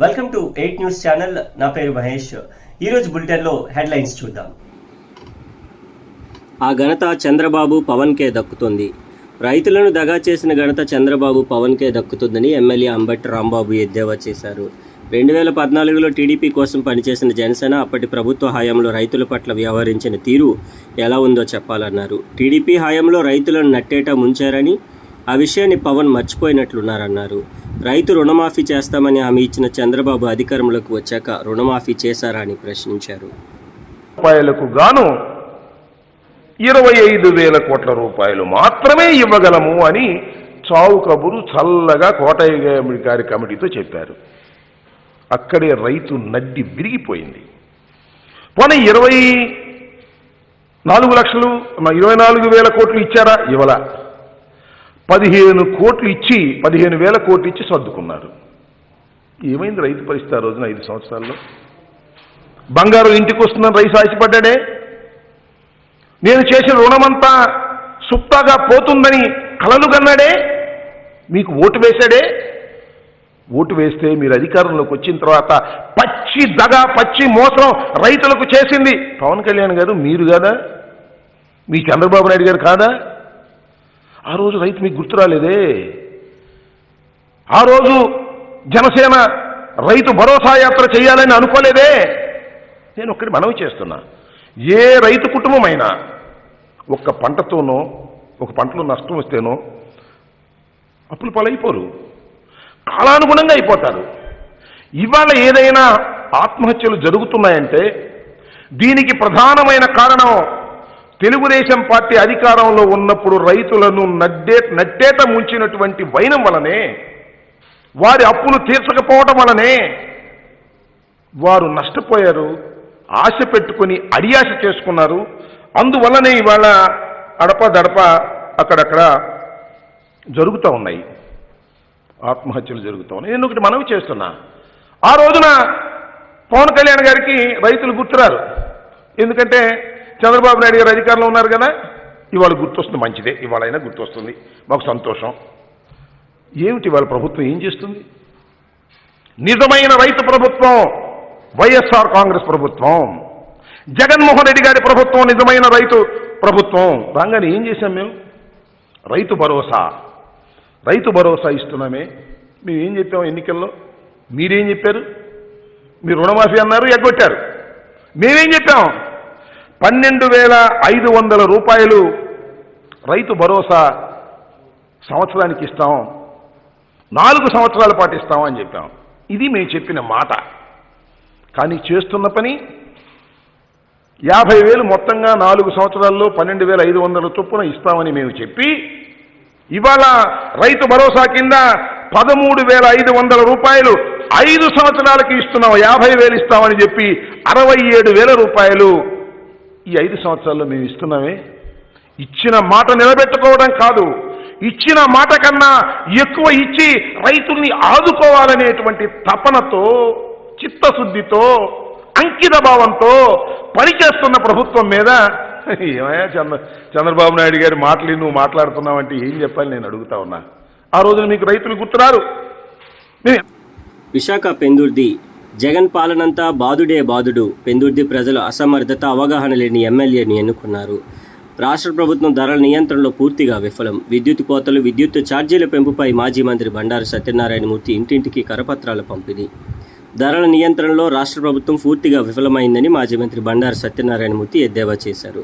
Welcome to 8 news channel. నా పేరు మహేష్. ఈరోజు బులెటిన్లో హెడ్లైన్స్ చూద్దాం. ఆ ఘనత చంద్రబాబు పవన్కే దక్కుతుంది. రైతులను దగా చేసిన ఘనత చంద్రబాబు పవన్కే దక్కుతుందని ఎమ్మెల్యే అంబటి రాంబాబు ఎద్దేవా చేశారు. 2014లో టీడీపీ కోసం పనిచేసిన జనసేన అప్పటి ప్రభుత్వ హయాంలో రైతుల పట్ల వ్యవహరించిన తీరు ఎలా ఉందో చెప్పాలన్నారు. టీడీపీ హయాంలో రైతులను నట్టేటా ముంచారని, ఆ విషయాన్ని పవన్ మర్చిపోయినట్లున్నారన్నారు. రైతు రుణమాఫీ చేస్తామని హామీ ఇచ్చిన చంద్రబాబు అధికారంలోకి వచ్చాక రుణమాఫీ చేశారా అని ప్రశ్నించారు. రూపాయలకు గాను 25,000 కోట్ల రూపాయలు మాత్రమే ఇవ్వగలము అని చావు కబురు చల్లగా కోటయ్య గారి కమిటీతో చెప్పారు. అక్కడే రైతు నడ్డి విరిగిపోయింది. పోనీ 24,000 కోట్లు ఇచ్చారా? ఇవ్వలా. 15 కోట్లు ఇచ్చి 15,000 కోట్లు ఇచ్చి సర్దుకున్నారు. ఏమైంది రైతు పరిస్థితి ఆ రోజున? 5 సంవత్సరాల్లో బంగారు ఇంటికి వస్తుందని రైతు ఆశపడ్డాడే. నేను చేసిన రుణమంతా సుప్తాగా పోతుందని కలలు కన్నాడే. మీకు ఓటు వేశాడే. ఓటు వేస్తే మీరు అధికారంలోకి వచ్చిన తర్వాత పచ్చి దగా, పచ్చి మోసం రైతులకు చేసింది పవన్ కళ్యాణ్ గారు, మీరు కాదా? మీ చంద్రబాబు నాయుడు గారు కాదా? ఆ రోజు రైతు మీకు గుర్తు రాలేదే? ఆ రోజు జనసేన రైతు భరోసా యాత్ర చేయాలని అనుకోలేదే? నేను ఒక్కటి మనవి చేస్తున్నా, ఏ రైతు కుటుంబమైనా ఒక్క పంటతోనో, ఒక పంటలో నష్టం వస్తేనో అప్పులు పాలైపోరు, కాలానుగుణంగా అయిపోతారు. ఇవాళ ఏదైనా ఆత్మహత్యలు జరుగుతున్నాయంటే దీనికి ప్రధానమైన కారణం తెలుగుదేశం పార్టీ అధికారంలో ఉన్నప్పుడు రైతులను నట్టేట ముంచినటువంటి వైనం వలనే, వారి అప్పులు తీర్చకపోవడం వలనే వారు నష్టపోయారు. ఆశ పెట్టుకుని అడియాశ చేసుకున్నారు. అందువల్లనే ఇవాళ అడపదడప అక్కడక్కడ జరుగుతూ ఉన్నాయి, ఆత్మహత్యలు జరుగుతూ ఉన్నాయి. నేను ఒకటి మనవి చేస్తున్నా, ఆ రోజున పవన్ కళ్యాణ్ గారికి రైతులు గుర్తురారు. ఎందుకంటే చంద్రబాబు నాయుడు గారు అధికారంలో ఉన్నారు కదా. ఇవాళ గుర్తొస్తుంది, మంచిదే, ఇవాళైనా గుర్తొస్తుంది, మాకు సంతోషం. ఏమిటి ఇవాళ ప్రభుత్వం ఏం చేస్తుంది? నిజమైన రైతు ప్రభుత్వం వైఎస్ఆర్ కాంగ్రెస్ ప్రభుత్వం, జగన్మోహన్ రెడ్డి గారి ప్రభుత్వం నిజమైన రైతు ప్రభుత్వం. రాగానే ఏం చేశాం మేము? రైతు భరోసా ఇస్తున్నామే. మేము ఏం చెప్పాము ఎన్నికల్లో? మీరేం చెప్పారు? మీరు రుణమాఫీ అన్నారు, ఎగ్గొట్టారు. మేమేం చెప్పాం? 12,500 రూపాయలు రైతు భరోసా సంవత్సరానికి ఇస్తాం, 4 సంవత్సరాల పాటు ఇస్తాం అని చెప్పాం. ఇది మేము చెప్పిన మాట. కానీ చేస్తున్న పని 50,000 మొత్తంగా 4 సంవత్సరాల్లో 12,500 చొప్పున ఇస్తామని మేము చెప్పి, ఇవాళ రైతు భరోసా కింద 13,500 రూపాయలు 5 సంవత్సరాలకి ఇస్తున్నాం. 50,000 ఇస్తామని చెప్పి 67,000 రూపాయలు ఈ 5 సంవత్సరాల్లో మేము ఇస్తున్నామే. ఇచ్చిన మాట నిలబెట్టుకోవడం కాదు, ఇచ్చిన మాట కన్నా ఎక్కువ ఇచ్చి రైతుల్ని ఆదుకోవాలనేటువంటి తపనతో, చిత్తశుద్ధితో, అంకిత భావంతో పనిచేస్తున్న ప్రభుత్వం మీద ఏమయ్యా చంద్రబాబు నాయుడు గారి మాటలు నువ్వు మాట్లాడుతున్నావంటే ఏం చెప్పాలి నేను అడుగుతా ఉన్నా. ఆ రోజున మీకు రైతులు గుర్తురారు. విశాఖ పెందుర్ది జగన్ పాలనంతా బాదుడే బాదుడు. పెందుర్ది ప్రజలు అసమర్థత, అవగాహన లేని ఎమ్మెల్యేని ఎన్నుకున్నారు. రాష్ట్ర ప్రభుత్వం ధరల నియంత్రణలో పూర్తిగా విఫలం. విద్యుత్ కోతలు, విద్యుత్ ఛార్జీల పెంపుపై మాజీ మంత్రి బండారు సత్యనారాయణమూర్తి ఇంటింటికి కరపత్రాల పంపిణీ. ధరల నియంత్రణలో రాష్ట్ర ప్రభుత్వం పూర్తిగా విఫలమైందని మాజీ మంత్రి బండారు సత్యనారాయణమూర్తి ఎద్దేవా చేశారు.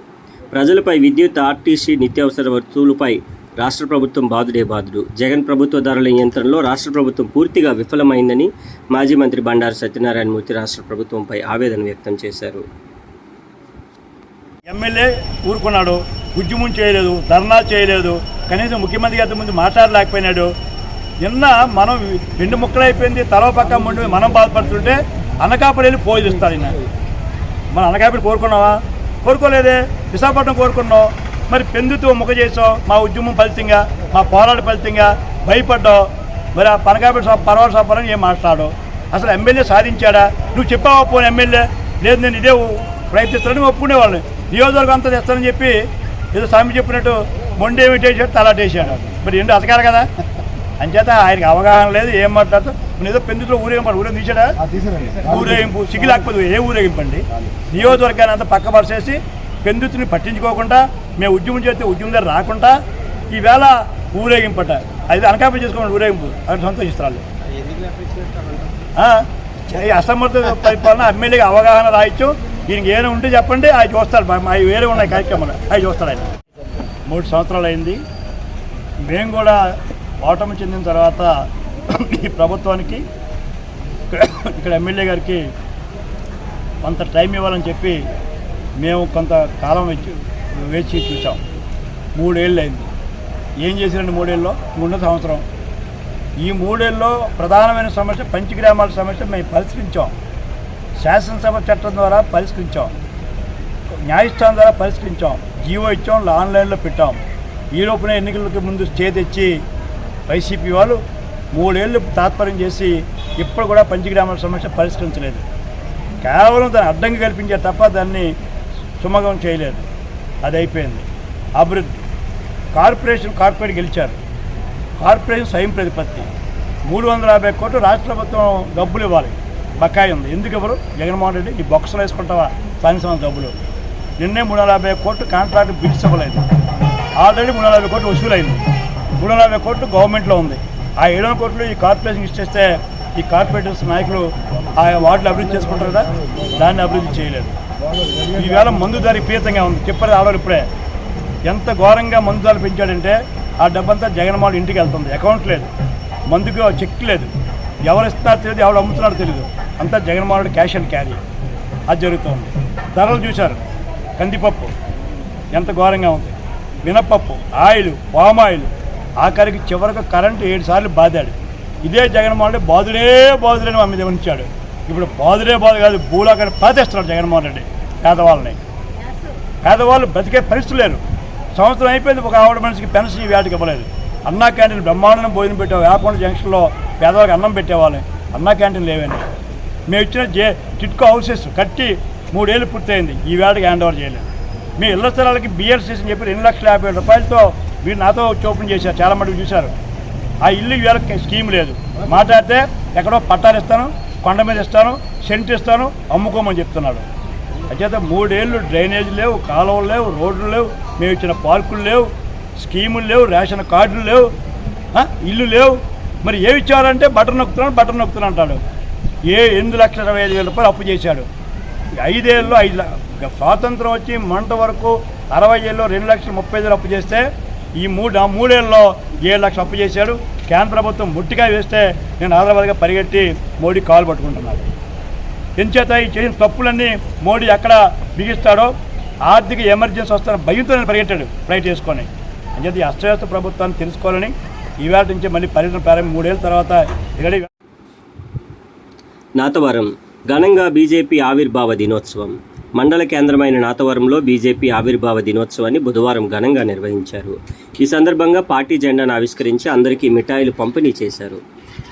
ప్రజలపై విద్యుత్, ఆర్టీసీ, నిత్యావసర వస్తువులపై రాష్ట్ర ప్రభుత్వం బాదుడే బాదుడు. జగన్ ప్రభుత్వ ధరల నియంత్రణలో రాష్ట్ర ప్రభుత్వం పూర్తిగా విఫలమైందని మాజీ మంత్రి బండారు సత్యనారాయణమూర్తి రాష్ట్ర ప్రభుత్వంపై ఆవేదన వ్యక్తం చేశారు. ఎమ్మెల్యే ఊరుకున్నాడు, ఉద్యమం చేయలేదు, ధర్నా చేయలేదు, కనీసం ముఖ్యమంత్రి గారి ముందు మాట్లాడలేకపోయినాడు. నిన్న మనం 2 ముక్కలు అయిపోయింది, తల పక్క ముందు మనం బాధపడుతుంటే అనకాపల్లి వెళ్ళి పోజిస్తారు. మనం అనకాపల్లి కోరుకున్నావా? కోరుకోలేదే. విశాఖపట్నం కోరుకున్నావు. మరి పెందుతూ ముఖ చేసావు. మా ఉద్యమం ఫలితంగా, మా పోరాట ఫలితంగా భయపడ్డావు. మరి ఆ పనకాపల్లి పర్వాల సభని ఏం మాట్లాడు? అసలు ఎమ్మెల్యే సాధించాడా? నువ్వు చెప్పావా? పోనీ ఎమ్మెల్యే లేదు నేను ఇదే ప్రయత్నిస్తానని ఒప్పుకునేవాళ్ళని. నియోజకవర్గం అంతా తెస్తానని చెప్పి ఏదో స్వామి చెప్పినట్టు మొండేమిటేసాడు, తలాటేసాడు. మరి ఏంటో అతకాలి కదా. అంచేత ఆయనకి అవగాహన లేదు, ఏం మాట్లాడుతూ ఏదో పెందులో ఊరేగింపు తీసాడా, ఊరేగింపు సిగ్గు లేకపోతే ఏ ఊరేగింపు అండి? నియోజకవర్గాన్ని అంతా పక్క పరిచేసి పెందుతుని పట్టించుకోకుండా మేము ఉద్యమం చేస్తే ఉద్యమం దగ్గర రాకుండా ఈవేళ ఊరేగింపట, అది అనకాపి చేసుకోండి ఊరేగింపు అని సంతోషిస్తారు. అసమర్థ పరిపాలన ఎమ్మెల్యేగా అవగాహన రాయించు, దీనికి ఏమైనా ఉంటే చెప్పండి, అవి చూస్తాడు. అవి వేరే ఉన్నాయి కార్యక్రమాలు, అవి చూస్తాడు ఆయన. 3 సంవత్సరాలు అయింది. మేము కూడా ఓటమి చెందిన తర్వాత ఈ ప్రభుత్వానికి ఇక్కడ ఎమ్మెల్యే గారికి కొంత టైం ఇవ్వాలని చెప్పి మేము కొంత కాలం వేచి చూసాం. 3 ఏళ్ళు అయింది. ఏం చేశారండి 3 ఏళ్ళలో? 3 సంవత్సరం. ఈ 3 ఏళ్ళలో ప్రధానమైన సమస్య పంచగ్రామాల సమస్య మేము పరిష్కరించాం. శాసనసభ చట్టం ద్వారా పరిష్కరించాం, న్యాయస్థానం ద్వారా పరిష్కరించాం, జీవో ఇచ్చాం, ఆన్లైన్లో పెట్టాం. ఈ లోపున ఎన్నికలకు ముందు స్టే తెచ్చి వైసీపీ వాళ్ళు 3 ఏళ్ళు తాత్పర్యం చేసి ఇప్పుడు కూడా పంచగ్రామాల సమస్య పరిష్కరించలేదు. కేవలం దాన్ని అడ్డంగా కల్పించారు తప్ప దాన్ని సుమగం చేయలేదు. అది అయిపోయింది. అభివృద్ధి కార్పొరేట్ గెలిచారు. కార్పొరేషన్ స్వయం ప్రతిపత్తి 350 కోట్లు రాష్ట్ర ప్రభుత్వం డబ్బులు ఇవ్వాలి, బకాయి ఉంది. ఎందుకు ఎవరు? జగన్మోహన్ రెడ్డి ఈ బొక్సలు వేసుకుంటావా సాయంత్రం డబ్బులు? నిన్నే 350 కోట్లు కాంట్రాక్ట్ బిల్స్ ఇవ్వలేదు. ఆల్రెడీ 350 కోట్లు వసూలైంది. 350 కోట్లు గవర్నమెంట్లో ఉంది. ఆ 700 కోట్లు ఈ కార్పొరేషన్ ఇచ్చేస్తే ఈ కార్పొరేటర్స్ నాయకులు ఆ వార్డులు అభివృద్ధి చేసుకుంటారు కదా, దాన్ని అభివృద్ధి చేయలేదు. ఈవేళ మందు ధర విపరీతంగా ఉంది. చెప్పారు ఆడవాళ్ళు ఇప్పుడే ఎంత ఘోరంగా మందు ధరలు పెంచాడంటే ఆ డబ్బంతా జగన్మోహన్ ఇంటికి వెళ్తుంది. అకౌంట్ లేదు, మందుకు చెక్ లేదు, ఎవరు ఇస్తున్నారో తెలియదు, ఎవరు అమ్ముతున్నారో తెలియదు. అంతా జగన్మోహన్ క్యాష్ అండ్ క్యారీ. అది జరుగుతుంది. ధరలు చూశారు, కందిపప్పు ఎంత ఘోరంగా ఉంది, మినపప్పు, ఆయిల్, పామ్ ఆయిల్, ఆఖరికి చివరికి కరెంటు 7 సార్లు బాదాడు. ఇదే జగన్మోహన్ రెడ్డి బాదులేని మా మీద ఉంచాడు. ఇప్పుడు బాదు కాదు, భూలాగా పాతేస్తున్నాడు జగన్మోహన్ రెడ్డి పేదవాళ్ళు బ్రతికే పరిస్థితులు లేరు. సంవత్సరం అయిపోయింది, ఒక ఆవిడ మనిషికి పెన్షన్ ఈ వేటకి ఇవ్వలేదు. అన్నా క్యాంటీన్ బ్రహ్మాండం భోజనం పెట్టావు. వేపకొండ జంక్షన్లో పేదవాళ్ళకి అన్నం పెట్టేవాళ్ళని, అన్నా క్యాంటీన్ లేవండి. మేము ఇచ్చిన టిట్కో హౌసెస్ కట్టి 3 ఏళ్ళు పూర్తయింది, ఈ వేటకి హ్యాండ్ ఓవర్ చేయలేదు. మీ ఇళ్ల స్థలాలకి BLCS అని చెప్పి 2,50,000 రూపాయలతో మీరు నాతో ఓపెన్ చేశారు, చాలా మటుకు చూశారు. ఆ ఇల్లు ఇవాళ స్కీమ్ లేదు. మాట్లాడితే ఎక్కడో పట్టాలు ఇస్తాను, కొండ మీద ఇస్తాను, సెంట్ ఇస్తాను, అమ్ముకోమని చెప్తున్నాడు. అంచేత 3 ఏళ్ళు డ్రైనేజ్ లేవు, కాలువలు లేవు, రోడ్లు లేవు, మేము ఇచ్చిన పార్కులు లేవు, స్కీములు లేవు, రేషన్ కార్డులు లేవు, ఇల్లు లేవు. మరి ఏమి ఇచ్చారంటే బటన్ నొక్కుతున్నాను అంటాడు. 8,25,000 రూపాయలు అప్పు చేశాడు. 5 ఏళ్ళలో స్వాతంత్రం వచ్చి మంట వరకు 60 ఏళ్ళలో 2,30,000 అప్పు చేస్తే ఈ 3 ఏళ్ళలో 7 లక్షలు అప్పు చేశాడు. కేంద్ర ప్రభుత్వం ముట్టిగా వేస్తే నేను హైదరాబాద్గా పరిగెట్టి మోడీ కాలు పట్టుకుంటున్నాడు. ఎంచేత ఈ చేసిన తప్పులన్నీ మోడీ ఎక్కడ బిగిస్తాడో, ఆర్థిక ఎమర్జెన్సీ వస్తున్న భయంతో నేను పరిగెట్టాడు ఫ్లైట్ వేసుకొని. అంచేత ఈ అస్తవ్యస్త ప్రభుత్వాన్ని తెలుసుకోవాలని ఈవేళ నుంచి మళ్ళీ పర్యటన ప్రారంభం 3 ఏళ్ళ తర్వాత ఇక్కడ నాతవరం ఘనంగా బీజేపీ ఆవిర్భావ దినోత్సవం. మండల కేంద్రమైన నాతవరంలో బీజేపీ ఆవిర్భావ దినోత్సవాన్ని బుధవారం ఘనంగా నిర్వహించారు. ఈ సందర్భంగా పార్టీ జెండాను ఆవిష్కరించి అందరికీ మిఠాయిలు పంపిణీ చేశారు.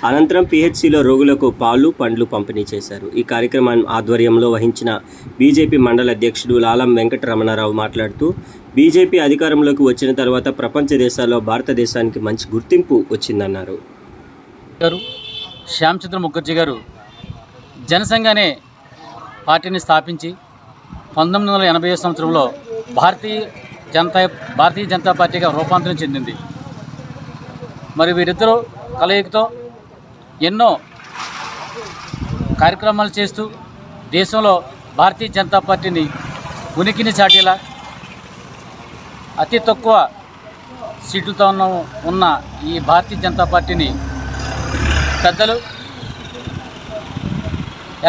అనంతరం PHCలో రోగులకు పాలు, పండ్లు పంపిణీ చేశారు. ఈ కార్యక్రమాన్ని ఆధ్వర్యంలో వహించిన బీజేపీ మండల అధ్యక్షుడు లాలం వెంకటరమణారావు మాట్లాడుతూ, బీజేపీ అధికారంలోకి వచ్చిన తర్వాత ప్రపంచ దేశాల్లో భారతదేశానికి మంచి గుర్తింపు వచ్చిందన్నారు. శ్యామచంద్ర ముఖర్జీ గారు జనసంఘ్ పార్టీని స్థాపించి 1980 సంవత్సరంలో భారతీయ జనతా పార్టీగా రూపాంతరం చెందింది. మరి వీరిద్దరూ కలయికతో ఎన్నో కార్యక్రమాలు చేస్తూ దేశంలో భారతీయ జనతా పార్టీని ఉనికిని చాటేలా అతి తక్కువ సీట్లతో ఉన్న ఈ భారతీయ జనతా పార్టీని పెద్దలు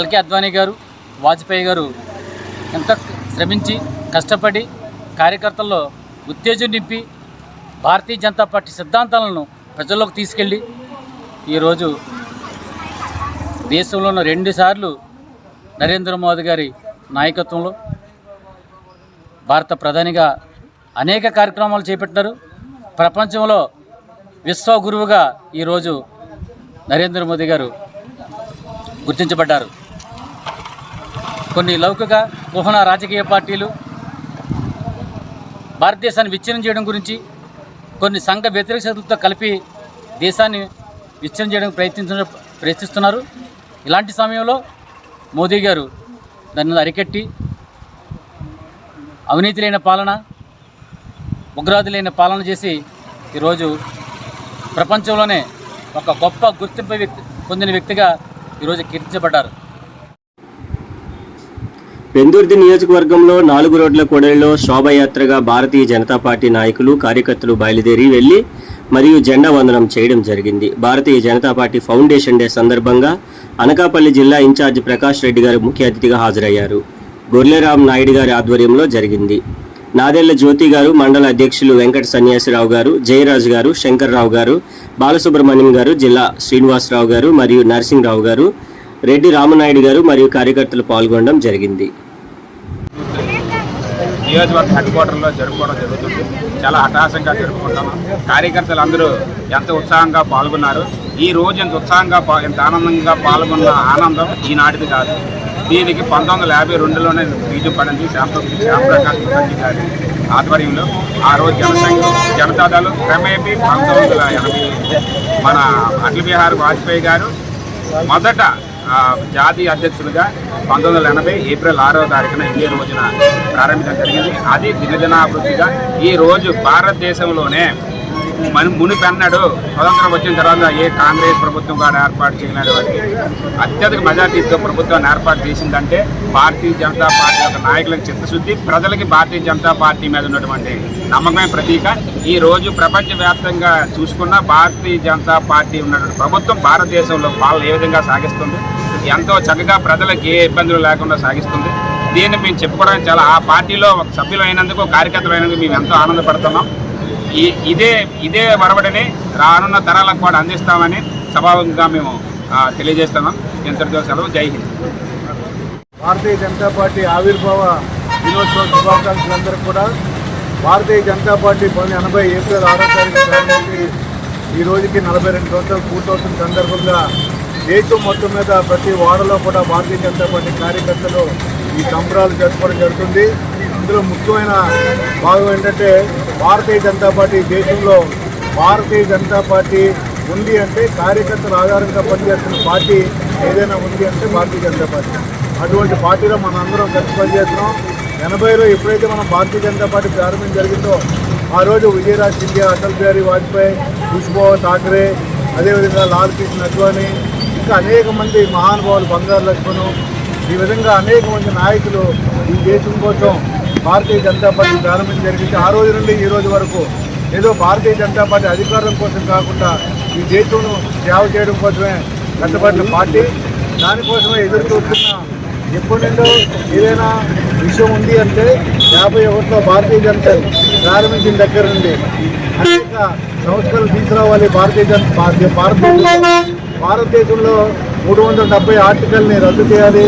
ఎల్కే అద్వానీ గారు, వాజ్పేయి గారు ఎంత శ్రమించి కష్టపడి కార్యకర్తల్లో ఉత్తేజం నింపి భారతీయ జనతా పార్టీ సిద్ధాంతాలను ప్రజల్లోకి తీసుకెళ్ళి ఈరోజు దేశంలోనూ 2 సార్లు నరేంద్ర మోదీ గారి నాయకత్వంలో భారత ప్రధానిగా అనేక కార్యక్రమాలు చేపట్టారు. ప్రపంచంలో విశ్వగురువుగా ఈరోజు నరేంద్ర మోదీ గారు గుర్తించబడ్డారు. కొన్ని లౌకిక ఊహన రాజకీయ పార్టీలు భారతదేశాన్ని విచ్ఛిన్నం చేయడం గురించి, కొన్ని సంఘ వ్యతిరేక శక్తులతో కలిపి దేశాన్ని విచ్ఛిన్నం చేయడానికి ప్రయత్నిస్తున్నారు. ఇలాంటి సమయంలో మోదీ గారు దాన్ని అరికట్టి అవినీతి లేని పాలన, ఉగ్రవాది లేని పాలన చేసి ఈరోజు ప్రపంచంలోనే ఒక గొప్ప గుర్తింపు పొందిన వ్యక్తిగా ఈరోజు కీర్తించబడ్డారు. పెందుర్తి నియోజకవర్గంలో 4 రోడ్ల కూడలిలో శోభయాత్రగా భారతీయ జనతా పార్టీ నాయకులు కార్యకర్తలు బయలుదేరి వెళ్లి మరియు జెండా వందనం చేయడం జరిగింది. Bharatiya Janata party foundation day సందర్భంగా అనకాపల్లి జిల్లా ఇన్ఛార్జి ప్రకాష్ రెడ్డి గారు ముఖ్య అతిథిగా హాజరయ్యారు. గొర్లెరాం నాయుడు గారి ఆధ్వర్యంలో జరిగింది. నాదెళ్ల జ్యోతి గారు, మండల అధ్యక్షులు వెంకట సన్యాసిరావు గారు, జయరాజు గారు, శంకర్రావు గారు, బాలసుబ్రహ్మణ్యం గారు, జిల్లా శ్రీనివాసరావు గారు మరియు నరసింహరావు గారు, రెడ్డి రామనాయుడు గారు మరియు కార్యకర్తలు పాల్గొనడం జరిగింది. నియోజకవర్గ హెడ్ క్వార్టర్లో జరుపుకోవడం జరుగుతుంది. చాలా హఠాసంగా జరుపుకుంటాము. కార్యకర్తలు అందరూ ఎంత ఉత్సాహంగా పాల్గొన్నారు. ఈ రోజు ఎంత ఉత్సాహంగా ఎంత ఆనందంగా పాల్గొన్న ఆనందం ఈనాటిది కాదు. దీనికి 1952లోనే బీజం పడింది శ్యాంప్రకాష్ ముఖర్జీ గారి ఆధ్వర్యంలో. ఆ రోజు జనతాదళం క్రమేపీ 1980 మన అటల్ బిహారీ వాజ్పేయి గారు మొదట జాతీయ అధ్యక్షులుగా 1980 ఏప్రిల్ 6వ తారీఖున ఇదే రోజున ప్రారంభించడం జరిగింది. అది దినదినాభివృద్ధిగా ఈ రోజు భారతదేశంలోనే మునిపెన్నడు స్వతంత్రం వచ్చిన తర్వాత ఏ కాంగ్రెస్ ప్రభుత్వం కూడా ఏర్పాటు చేయలేని వారికి అత్యధిక మెజార్టీతో ప్రభుత్వాన్ని ఏర్పాటు చేసిందంటే భారతీయ జనతా పార్టీ యొక్క నాయకులకు చిత్తశుద్ధి, ప్రజలకి భారతీయ జనతా పార్టీ మీద ఉన్నటువంటి నమ్మకమే ప్రతీక. ఈ రోజు ప్రపంచవ్యాప్తంగా చూసుకున్న భారతీయ జనతా పార్టీ ఉన్నటువంటి ప్రభుత్వం భారతదేశంలో పాలన ఏ విధంగా సాగిస్తుంది, ఎంతో చక్కగా ప్రజలకు ఏ ఇబ్బందులు లేకుండా సాగిస్తుంది. దీన్ని మేము చెప్పుకోవడానికి చాలా ఆ పార్టీలో సభ్యులు అయినందుకు, కార్యకర్తలు అయినందుకు మేము ఎంతో ఆనందపడుతున్నాం. ఇదే వరవడిని రానున్న తరాలకు కూడా అందిస్తామని సభాముఖంగా మేము తెలియజేస్తున్నాం. ఇంతటితో సెలవు. జై హింద్. భారతీయ జనతా పార్టీ ఆవిర్భావ దినోత్సవ శుభాకాంక్షలందరికీ కూడా భారతీయ జనతా పార్టీ 1980 ఏప్రిల్ 6వ తారీఖు ప్రారంభించి ఈ రోజుకి 42 సంవత్సరాలు పూర్తవుతున్న సందర్భంగా దేశం మొత్తం మీద ప్రతి వాడలో కూడా భారతీయ జనతా పార్టీ కార్యకర్తలు ఈ సంబరాలు జరుపుకోవడం జరుగుతుంది. ఇందులో ముఖ్యమైన భాగం ఏంటంటే భారతీయ జనతా పార్టీ దేశంలో భారతీయ జనతా పార్టీ ఉంది అంటే కార్యకర్తల ఆధారంగా పనిచేస్తున్న పార్టీ ఏదైనా ఉంది అంటే భారతీయ జనతా పార్టీ. అటువంటి పార్టీలో మనం అందరం కలిసి పనిచేస్తున్నాం. 80లో ఎప్పుడైతే మనం భారతీయ జనతా పార్టీ ప్రారంభం జరిగిందో ఆ రోజు విజయరాజ్ సింధియా, అటల్ బిహారీ వాజ్పేయి, ఖుష్బూ ఠాకరే, అదేవిధంగా లాల్ కృష్ణ అద్వానీ, ఇంకా అనేక మంది మహానుభావులు, బంగారు లక్ష్మణ్, ఈ విధంగా అనేక మంది నాయకులు ఈ దేశం కోసం భారతీయ జనతా పార్టీ ప్రారంభించడం జరిగింది. ఆ రోజు నుండి ఈ రోజు వరకు ఏదో భారతీయ జనతా పార్టీ అధికారం కోసం కాకుండా ఈ దేశంలో సేవ చేయడం కోసమే కట్టబడిన పార్టీ. దానికోసమే ఎదురు చూస్తున్న ఎప్పటి నుండో ఏదైనా విషయం ఉంది అంటే 51లో భారతీయ జనతా ప్రారంభించిన దగ్గర నుండి అనేక సంస్కరణలు తీసుకురావాలి. భారతదేశంలో 370 ఆర్టికల్ని రద్దు చేయాలి.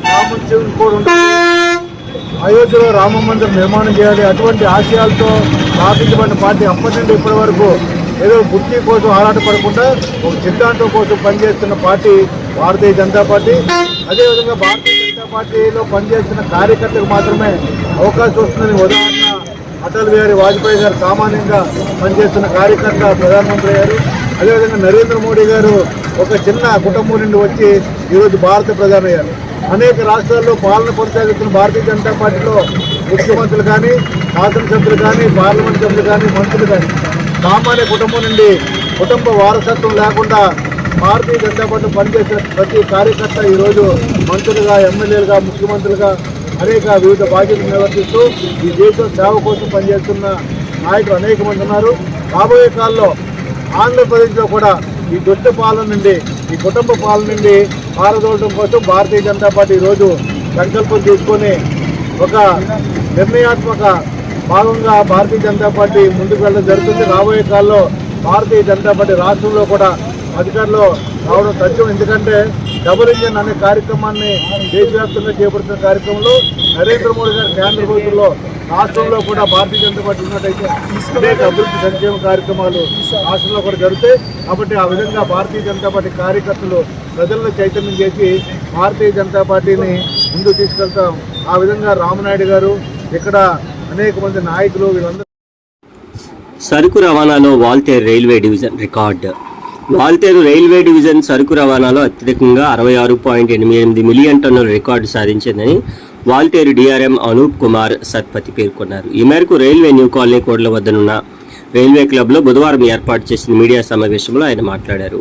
రామోత్సవం కూడా ఉండాలి. అయోధ్యలో రామ మందిరం నిర్మాణం చేయాలి. అటువంటి ఆశయాలతో స్థాపించబడిన పార్టీ అప్పటి నుండి ఇప్పటి వరకు ఏదో గుర్తి కోసం ఆరాటపడకుండా ఒక సిద్ధాంతం కోసం పనిచేస్తున్న పార్టీ భారతీయ జనతా పార్టీ. అదేవిధంగా భారతీయ జనతా పార్టీలో పనిచేస్తున్న కార్యకర్తలకు మాత్రమే అవకాశం వస్తుందని ఉదాహరణ అటల్ బిహారీ వాజ్పేయి గారు సామాన్యంగా పనిచేస్తున్న కార్యకర్త ప్రధానమంత్రి అయ్యారు. అదేవిధంగా నరేంద్ర మోడీ గారు ఒక చిన్న కుటుంబం నుండి వచ్చి ఈరోజు భారత ప్రధాని అయ్యారు. అనేక రాష్ట్రాల్లో పాలన కొనసాగిస్తున్న భారతీయ జనతా పార్టీలో ముఖ్యమంత్రులు కానీ, శాసనసభ్యులు కానీ, పార్లమెంట్ సభ్యులు కానీ, మంత్రులు కానీ సామాన్య కుటుంబం నుండి కుటుంబ వారసత్వం లేకుండా భారతీయ జనతా పార్టీ పనిచేసిన ప్రతి కార్యకర్త ఈరోజు మంత్రులుగా, ఎమ్మెల్యేలుగా, ముఖ్యమంత్రులుగా అనేక వివిధ బాధ్యతలు నిర్వర్తిస్తూ ఈ దేశం సేవ కోసం పనిచేస్తున్న నాయకులు అనేక మంది ఉన్నారు. రాబోయే కాలంలో ఆంధ్రప్రదేశ్లో కూడా ఈ దుష్ట పాలన నుండి, ఈ కుటుంబ పాలన నుండి పారదోలడం కోసం భారతీయ జనతా పార్టీ ఈరోజు సంకల్పం తీసుకొని ఒక నిర్ణయాత్మక భాగంగా భారతీయ జనతా పార్టీ ముందుకు వెళ్ళడం జరుగుతుంది. రాబోయే కాలంలో భారతీయ జనతా పార్టీ రాష్ట్రంలో కూడా అధికారంలో రావడం సత్యం. ఎందుకంటే డబుల్ ఇంజన్ అనే కార్యక్రమాన్ని దేశవ్యాప్తంగా చేపడుతున్న కార్యక్రమంలో నరేంద్ర మోడీ గారి కేంద్ర ప్రభుత్వంలో రాష్ట్రంలో కూడా భారతీయ జనతా పార్టీ ఉన్నట్టయితే అనేక అభివృద్ధి సంక్షేమ కార్యక్రమాలు రాష్ట్రంలో కూడా జరుగుతాయి. కాబట్టి ఆ విధంగా భారతీయ జనతా పార్టీ కార్యకర్తలు ప్రజలను చైతన్యం చేసి భారతీయ జనతా పార్టీని ముందుకు తీసుకెళ్తాం. ఆ విధంగా రామనాయుడు గారు, ఇక్కడ అనేక మంది నాయకులు వీళ్ళందరూ సరుకు రవాణాలో Waltair railway division record. Waltair railway division సరుకు రవాణాలో అత్యధికంగా 66.88 మిలియన్ టన్నుల రికార్డు సాధించిందని వాల్తేరు డిఆర్ఎం అనూప్ కుమార్ సత్పతి పేర్కొన్నారు. ఈ మేరకు రైల్వే న్యూ కాలనీ కోడ్ల వద్దనున్న రైల్వే క్లబ్లో బుధవారం ఏర్పాటు చేసిన మీడియా సమావేశంలో ఆయన మాట్లాడారు.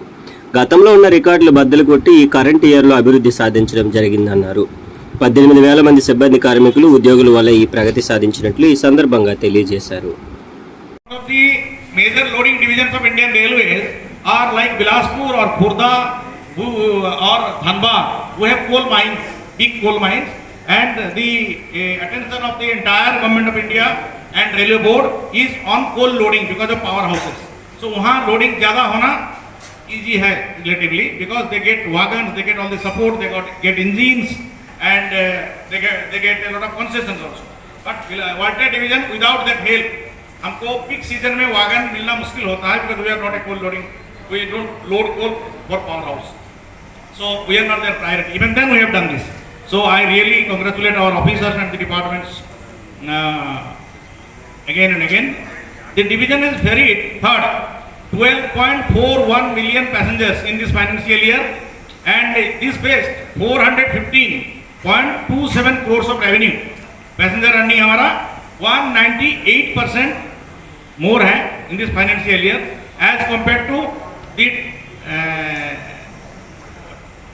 గతంలో ఉన్న రికార్డులు బద్దలు కొట్టి ఈ కరెంట్ ఇయర్లో అభివృద్ధి సాధించడం జరిగిందన్నారు. 18,000 మంది సిబ్బంది కార్మికులు ఉద్యోగుల వల్ల ఈ ప్రగతి సాధించినట్లు ఈ సందర్భంగా తెలియజేశారు. Of the major loading divisions of Indian Railways are like Bilaspur or Khurda or Dhanbad, who have coal mines, big coal mines, and the attention of the entire government of India and railway board is on coal loading because of powerhouses. So वहाँ loading ज़्यादा होना easy है relatively because they get wagons, they get all the support, they get engines, and they get a lot of concessions also. But Water division without that help, हमको peak season में wagon मिलना मुश्किल होता है because we are not a coal loading, we don't load coal for power house, so we are not their priority. Even then we have done this. So I really congratulate our officers and the departments again and again. The division is very third, 12.41 million passengers in this financial year, and this faced 415.27 crores of revenue. Passenger earning हमारा 198% more है in this financial year as compared to the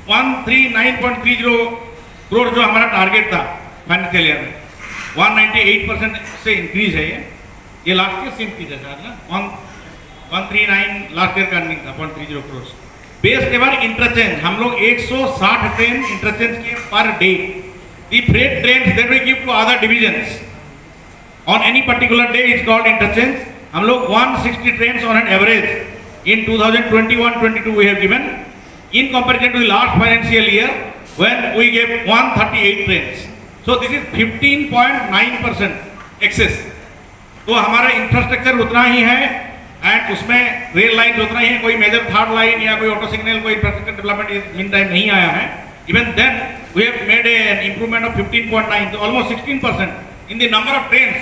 139.30 crore जो हमारा target था financial year में. 198% से increase है ये last year से इंक्रीज है ना. 139 लास्ट ईयर का अर्निंग था 0.30 crores. बेस्ट एवर इंटरचेंज हम लोग 160 ट्रेन इंटरचेंज किए per day. The freight trains that we give to other divisions on any particular day is called interchange. हम लोग 160 trains on an average in 2021-22 we have given in comparison to the last financial year when we gave 138 trains. So this is 15.9% excess. तो हमारा infrastructure उतना ही है and उसमें rail line उतना ही है. कोई मेजर थर्ड लाइन या कोई ऑटो सिग्नल कोई इंफ्रास्ट्रक्चर डेवलपमेंट मीन टाइम नहीं आया है. Even then we have made an improvement of 15.9, so almost 16% in the number of trains,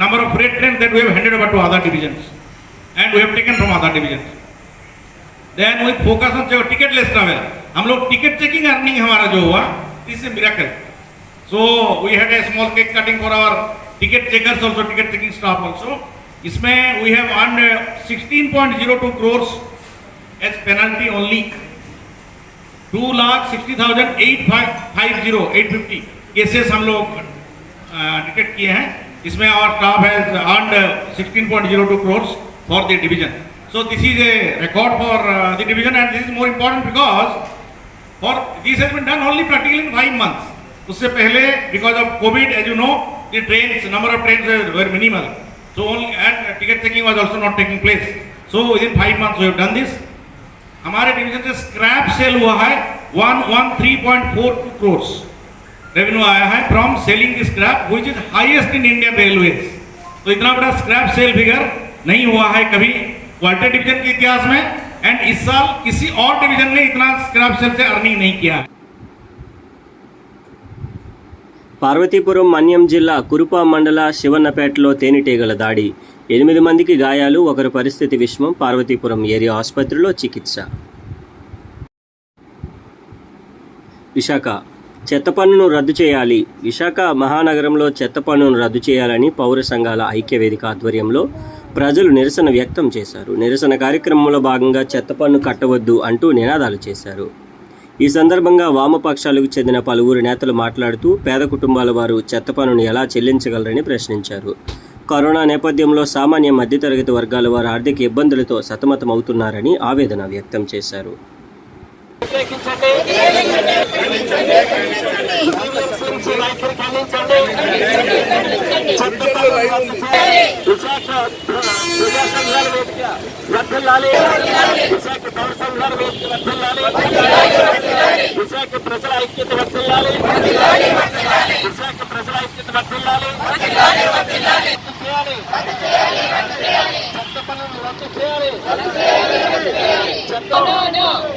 number of freight trains that we have handed over to other divisions and we have taken from other divisions. Then we focus on ticketless travel. हम लोग ticket checking earning हमारा जो हुआ, this is a miracle. So we had a small cake cutting for our ticket checkers also, ticket checking staff also. इसमें we have earned 16.02 crores as penalty only. 2,60,850 cases हम लोग detect किए हैं. इसमें our staff has earned 16.02 crores for the division. So this is a record for the division and this is more important because for this has been done only practically in 5 months. उससे पहले because of COVID as you know the trains number of trains were minimal, so only and ticket checking was also not taking place. So with in 5 months we have done this. हमारे division से scrap sale हुआ है 113.42 crores revenue आया है from selling the scrap which is highest in Indian railways. तो इतना बड़ा scrap cell figure नहीं हुआ है कभी वाल्टर डिवीजन के इतिहास में एंड इस साल किसी और डिवीजन ने इतना स्क्रैप सेल से अर्निंग नहीं किया. పార్వతీపురం మన్యం జిల్లా కురుపా మండల శివన్నపేటలో తేనెటీగల దాడి, 8 మందికి గాయాలు, ఒకరి పరిస్థితి విషమం. పార్వతీపురం ఏరియా ఆసుపత్రిలో చికిత్స. విశాఖ చెత్త పన్నును రద్దు చేయాలి. విశాఖ మహానగరంలో చెత్త పన్నును రద్దు చేయాలని పౌర సంఘాల ఐక్యవేదిక ఆధ్వర్యంలో ప్రజలు నిరసన వ్యక్తం చేశారు. నిరసన కార్యక్రమంలో భాగంగా చెత్త పన్ను కట్టవద్దు అంటూ నినాదాలు చేశారు. ఈ సందర్భంగా వామపక్షాలకు చెందిన పలువురు నేతలు మాట్లాడుతూ పేద కుటుంబాల వారు చెత్త పన్నును ఎలా చెల్లించగలరని ప్రశ్నించారు. కరోనా నేపథ్యంలో సామాన్య మధ్యతరగతి వర్గాల వారు ఆర్థిక ఇబ్బందులతో సతమతమవుతున్నారని ఆవేదన వ్యక్తం చేశారు.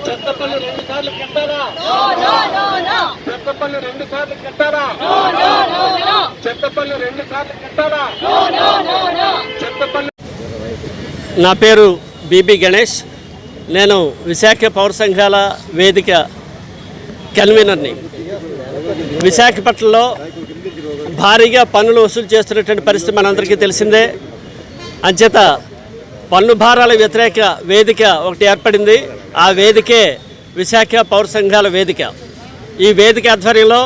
చెత్తపల్లి 2 సార్లు కట్టారా? చెత్తపల్లి 2 సార్లు కట్టారా? చెత్తపల్లి 2 సార్లు కట్టారా? చెత్తపల్లి నా పేరు బీబీ గణేష్. నేను విశాఖ పౌర సంఘాల వేదిక కన్వీనర్ని. విశాఖపట్నంలో భారీగా పన్నులు వసూలు చేస్తున్నటువంటి పరిస్థితి మనందరికీ తెలిసిందే. అంచేత పన్ను భారాల వ్యతిరేక వేదిక ఒకటి ఏర్పడింది. ఆ వేదికే విశాఖ పౌర సంఘాల వేదిక. ఈ వేదిక ఆధ్వర్యంలో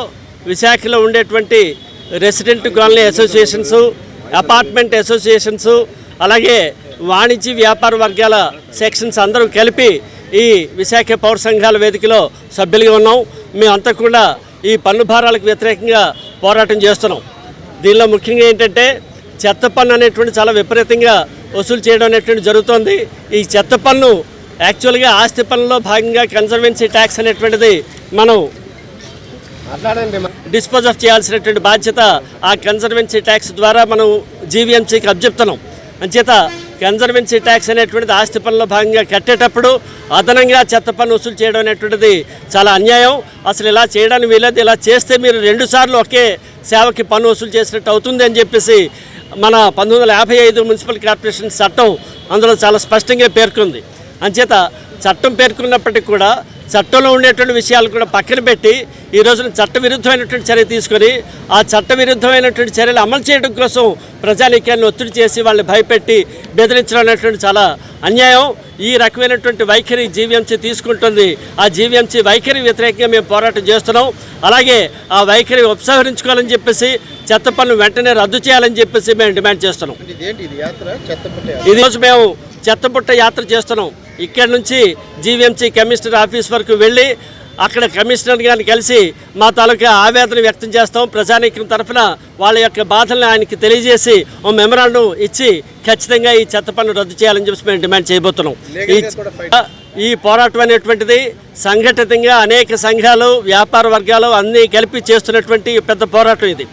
విశాఖలో ఉండేటువంటి resident colony associations, apartment associations, అలాగే వాణిజ్య వ్యాపార వర్గాల సెక్షన్స్ అందరూ కలిపి ఈ విశాఖ పౌర సంఘాల వేదికలో సభ్యులుగా ఉన్నాం. మేమంతా కూడా ఈ పన్ను భారాలకు వ్యతిరేకంగా పోరాటం చేస్తున్నాం. దీనిలో ముఖ్యంగా ఏంటంటే చెత్త పన్ను అనేటువంటి చాలా విపరీతంగా వసూలు చేయడం అనేటువంటి జరుగుతోంది. ఈ చెత్త పన్ను యాక్చువల్గా ఆస్తి పన్నులో భాగంగా కన్జర్వెన్సీ ట్యాక్స్ అనేటువంటిది మనం డిస్పోజ్ ఆఫ్ చేయాల్సినటువంటి బాధ్యత ఆ కన్జర్వెన్సీ ట్యాక్స్ ద్వారా మనం జీవీఎంసీకి అప్పచెప్తున్నాం. అంచేత కన్జర్వెన్సీ ట్యాక్స్ అనేటువంటిది ఆస్తి పన్నులో భాగంగా కట్టేటప్పుడు అదనంగా చెత్త పన్ను వసూలు చేయడం అనేటువంటిది చాలా అన్యాయం. అసలు ఇలా చేయడానికి వీలదు. ఇలా చేస్తే మీరు 2 సార్లు ఒకే సేవకి పన్ను వసూలు చేసినట్టు అవుతుంది అని చెప్పేసి మన 1955 మున్సిపల్ కార్పొరేషన్ చట్టం అందులో చాలా స్పష్టంగా పేర్కొంది. అంచేత చట్టం పేర్కొన్నప్పటికీ కూడా చట్టంలో ఉండేటువంటి విషయాలు కూడా పక్కన పెట్టి ఈ రోజున చట్టవిరుద్ధమైనటువంటి చర్య తీసుకొని ఆ చట్టవిరుద్ధమైనటువంటి చర్యలు అమలు చేయడం కోసం ప్రజానీకాన్ని ఒత్తిడి చేసి వాళ్ళని భయపెట్టి బెదిరించడం అనేటువంటి చాలా అన్యాయం. ఈ రకమైనటువంటి వైఖరి జీవీఎంసీ తీసుకుంటుంది. ఆ జీవీఎంసీ వైఖరి వ్యతిరేకంగా మేము పోరాటం చేస్తున్నాం. అలాగే ఆ వైఖరి ఉపసంహరించుకోవాలని చెప్పేసి చెత్త పన్ను వెంటనే రద్దు చేయాలని చెప్పేసి మేము డిమాండ్ చేస్తున్నాం. ఈ రోజు మేము చెత్తపుట్ట యాత్ర చేస్తున్నాం. ఇక్కడి నుంచి జీవీఎంసీ కమిషనర్ ఆఫీస్ వరకు వెళ్ళి అక్కడ కమిషనర్ గారిని కలిసి మా తాలూకా ఆవేదన వ్యక్తం చేస్తాం. ప్రజానీకం తరఫున వాళ్ళ యొక్క బాధలను ఆయనకి తెలియజేసి ఓ మెమరాండం ఇచ్చి ఖచ్చితంగా ఈ చెత్త పన్ను రద్దు చేయాలని చెప్పి మేము డిమాండ్ చేయబోతున్నాం. ఈ పోరాటం అనేటువంటిది సంఘటితంగా అనేక సంఘాలు, వ్యాపార వర్గాలు అన్నీ కలిపి చేస్తున్నటువంటి పెద్ద పోరాటం ఇది.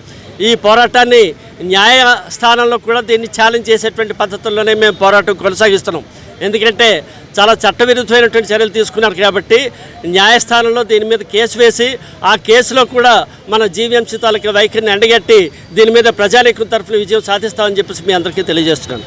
ఈ పోరాటాన్ని న్యాయస్థానంలో కూడా దీన్ని ఛాలెంజ్ చేసేటువంటి పద్ధతుల్లోనే మేము పోరాటం కొనసాగిస్తున్నాం. ఎందుకంటే చాలా చట్టవిరుద్ధమైనటువంటి చర్యలు తీసుకున్నారు కాబట్టి న్యాయస్థానంలో దీని మీద కేసు వేసి ఆ కేసులో కూడా మన జీవీఎంసీ తాలూకా వైఖరిని ఎండగట్టి దీని మీద ప్రజానీకం తరఫున విజయం సాధిస్తామని చెప్పేసి మీ అందరికీ తెలియజేస్తున్నాను.